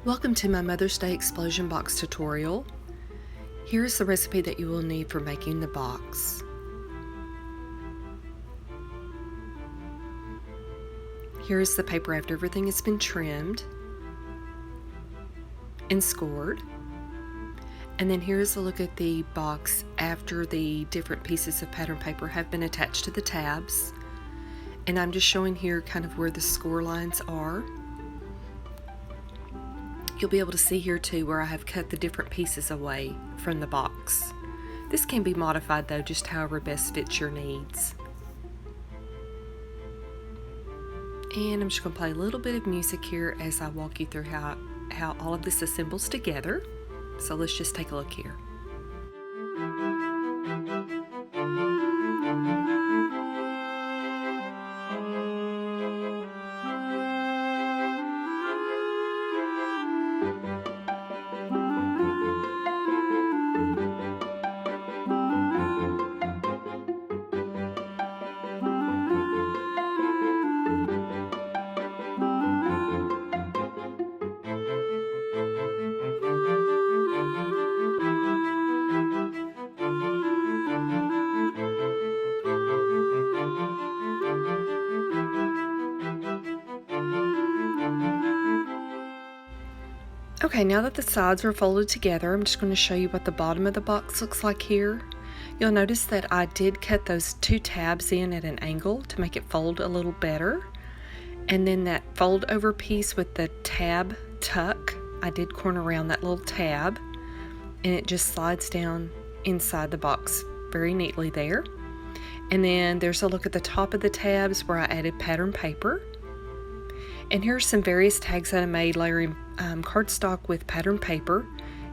Welcome to my Mother's Day Explosion Box tutorial. Here's the recipe that you will need for making the box. Here's the paper after everything has been trimmed and scored. And then here's a look at the box after the different pieces of pattern paper have been attached to the tabs. And I'm just showing here kind of where the score lines are. You'll be able to see here too where I have cut the different pieces away from the box. This can be modified though, just however best fits your needs. And I'm just going to play a little bit of music here as I walk you through how all of this assembles together. So let's just take a look here. Okay, now that the sides are folded together, I'm just going to show you what the bottom of the box looks like here. You'll notice that I did cut those two tabs in at an angle to make it fold a little better. And then that fold over piece with the tab tuck, I did corner around that little tab, and it just slides down inside the box very neatly there. And then there's a look at the top of the tabs where I added pattern paper. And here's some various tags that I made layering cardstock with pattern paper,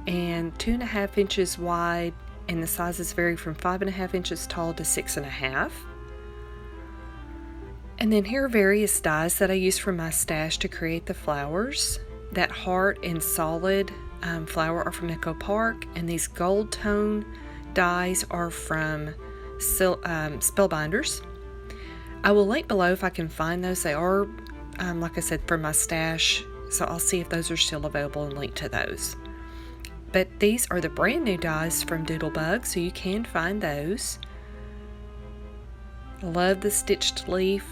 and 2.5 inches wide, and the sizes vary from 5.5 inches tall to 6.5. And then here are various dies that I used from my stash to create the flowers. That heart and solid flower are from Echo Park, and these gold tone dies are from Spellbinders. I will link below if I can find those. They are like I said, from my stash, so I'll see if those are still available and link to those. But these are the brand new dies from Doodlebug, so you can find those. I love the stitched leaf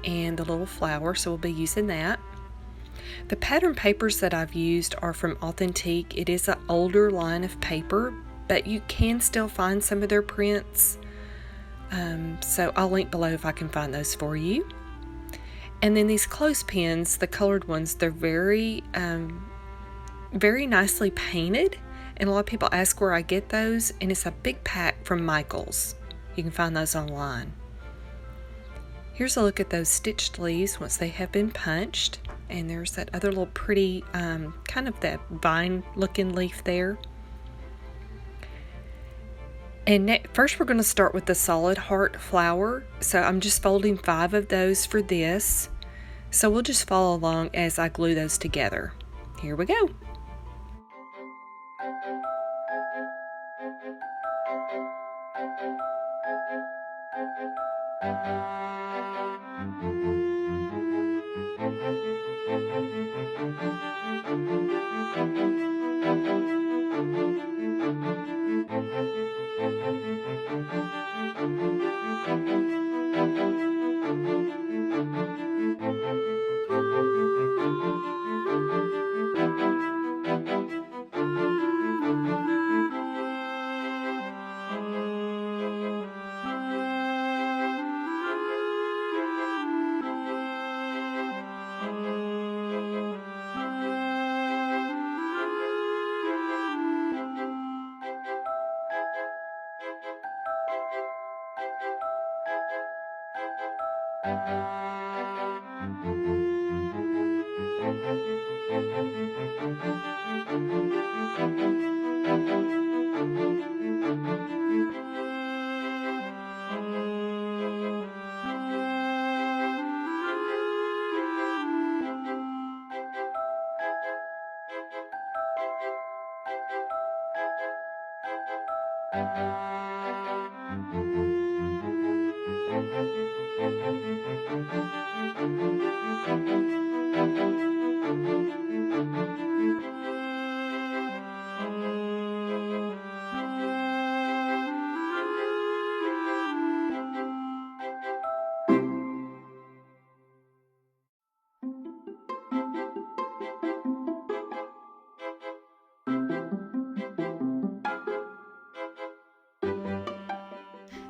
and the little flower, so we'll be using that. The pattern papers that I've used are from Authentique. It is an older line of paper, but you can still find some of their prints. So I'll link below if I can find those for you. And then these clothespins, the colored ones, they're very nicely painted. And a lot of people ask where I get those, and it's a big pack from Michael's. You can find those online. Here's a look at those stitched leaves once they have been punched. And there's that other little pretty, kind of that vine looking leaf there. And first we're going to start with the solid heart flower. So I'm just folding 5 of those for this. So we'll just follow along as I glue those together. Here we go.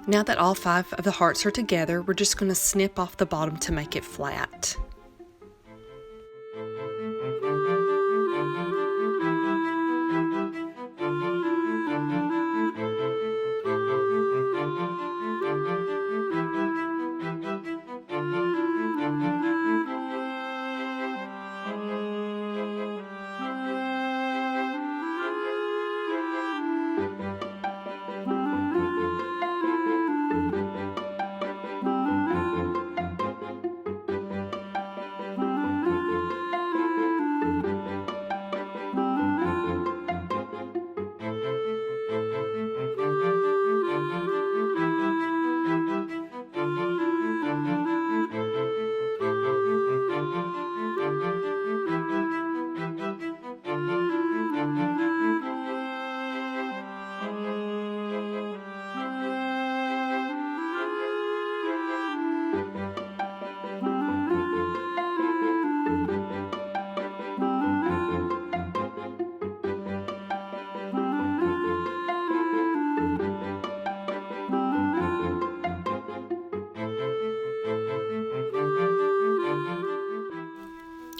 Now that all 5 of the hearts are together, we're just going to snip off the bottom to make it flat.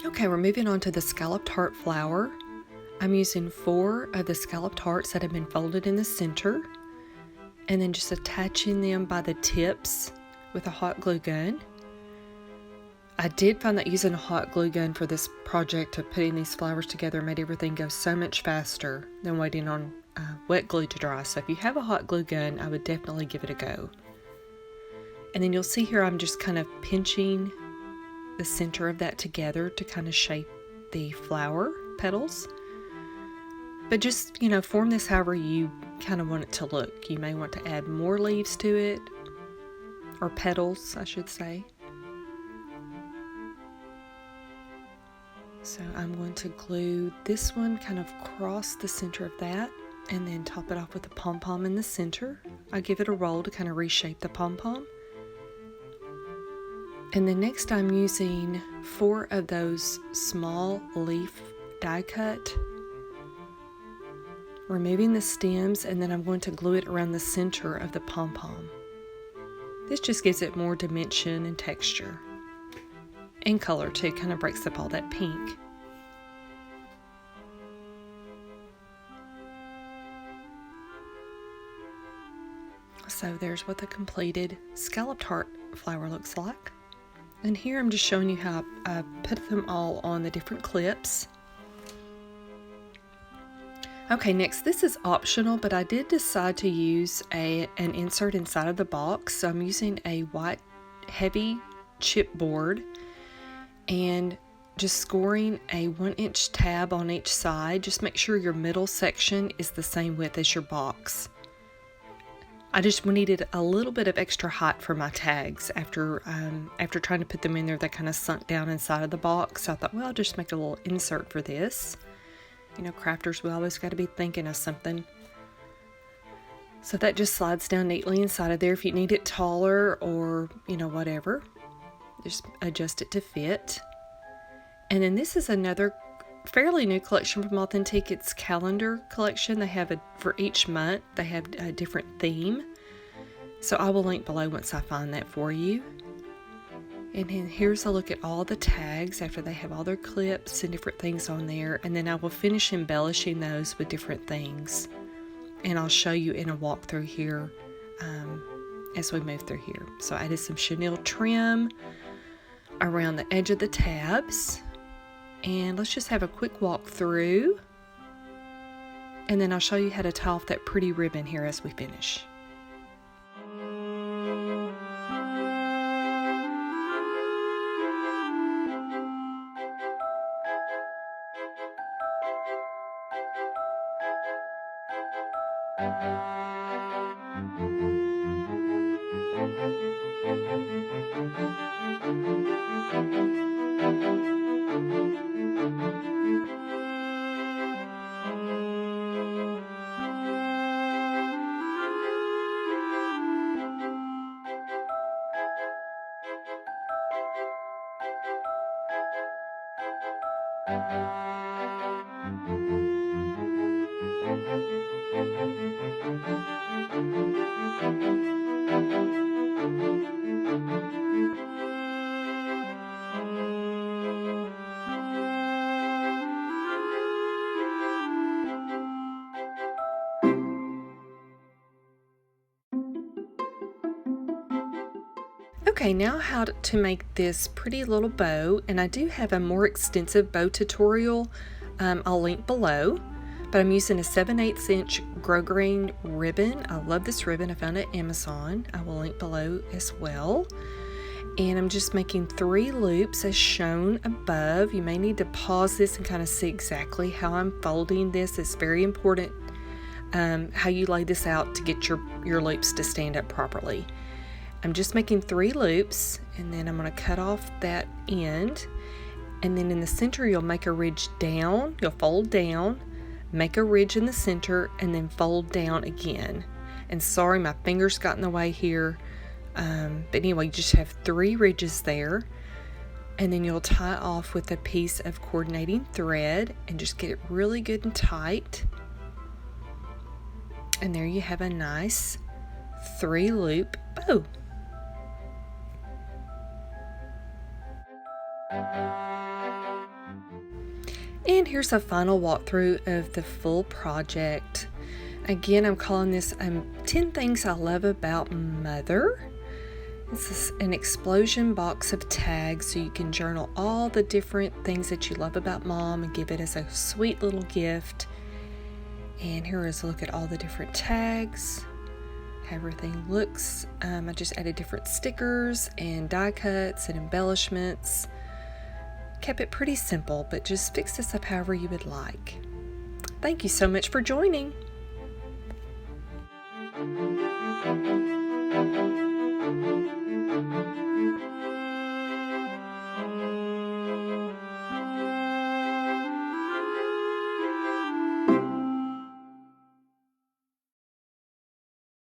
Okay, we're moving on to the scalloped heart flower. I'm using 4 of the scalloped hearts that have been folded in the center, and then just attaching them by the tips with a hot glue gun. I did find that using a hot glue gun for this project of putting these flowers together made everything go so much faster than waiting on wet glue to dry. So if you have a hot glue gun, I would definitely give it a go. And then you'll see here I'm just kind of pinching the center of that together to kind of shape the flower petals. But just, form this however you kind of want it to look. You may want to add more leaves to it, or petals, I should say. So I'm going to glue this one kind of across the center of that, and then top it off with a pom-pom in the center. I give it a roll to kind of reshape the pom-pom. And then next I'm using 4 of those small leaf die cut, removing the stems, and then I'm going to glue it around the center of the pom-pom. This just gives it more dimension and texture. And color too, kind of breaks up all that pink. So there's what the completed scalloped heart flower looks like. And here I'm just showing you how I put them all on the different clips. Okay, next, this is optional, but I did decide to use an insert inside of the box. So I'm using a white heavy chipboard and just scoring a 1-inch tab on each side. Just make sure your middle section is the same width as your box. I just needed a little bit of extra height for my tags. After trying to put them in there, they kind of sunk down inside of the box. So I thought, well, I'll just make a little insert for this. Crafters, we always got to be thinking of something. So that just slides down neatly inside of there. If you need it taller or, whatever, just adjust it to fit. And then this is another fairly new collection from Authentique. It's calendar collection. They have for each month, they have a different theme. So I will link below once I find that for you. And then here's a look at all the tags after they have all their clips and different things on there. And then I will finish embellishing those with different things. And I'll show you in a walkthrough here as we move through here. So I added some chenille trim around the edge of the tabs. And let's just have a quick walk through. And then I'll show you how to tie off that pretty ribbon here as we finish. Okay, now how to make this pretty little bow, and I do have a more extensive bow tutorial I'll link below, but I'm using a 7/8 inch grosgrain ribbon. I love this ribbon, I found it at Amazon. I will link below as well. And I'm just making 3 loops as shown above. You may need to pause this and kind of see exactly how I'm folding this. It's very important how you lay this out to get your loops to stand up properly. I'm just making 3 loops, and then I'm going to cut off that end, and then in the center you'll make a ridge down. You'll fold down, make a ridge in the center, and then fold down again. And sorry, my fingers got in the way here, but anyway, you just have 3 ridges there, and then you'll tie off with a piece of coordinating thread and just get it really good and tight. And there you have a nice 3 loop bow. And here's a final walkthrough of the full project. Again, I'm calling this 10 Things I Love About Mother. This is an explosion box of tags, so you can journal all the different things that you love about Mom and give it as a sweet little gift. And here is a look at all the different tags, how everything looks. I just added different stickers and die cuts and embellishments. Kept it pretty simple, but just fix this up however you would like. Thank you so much for joining.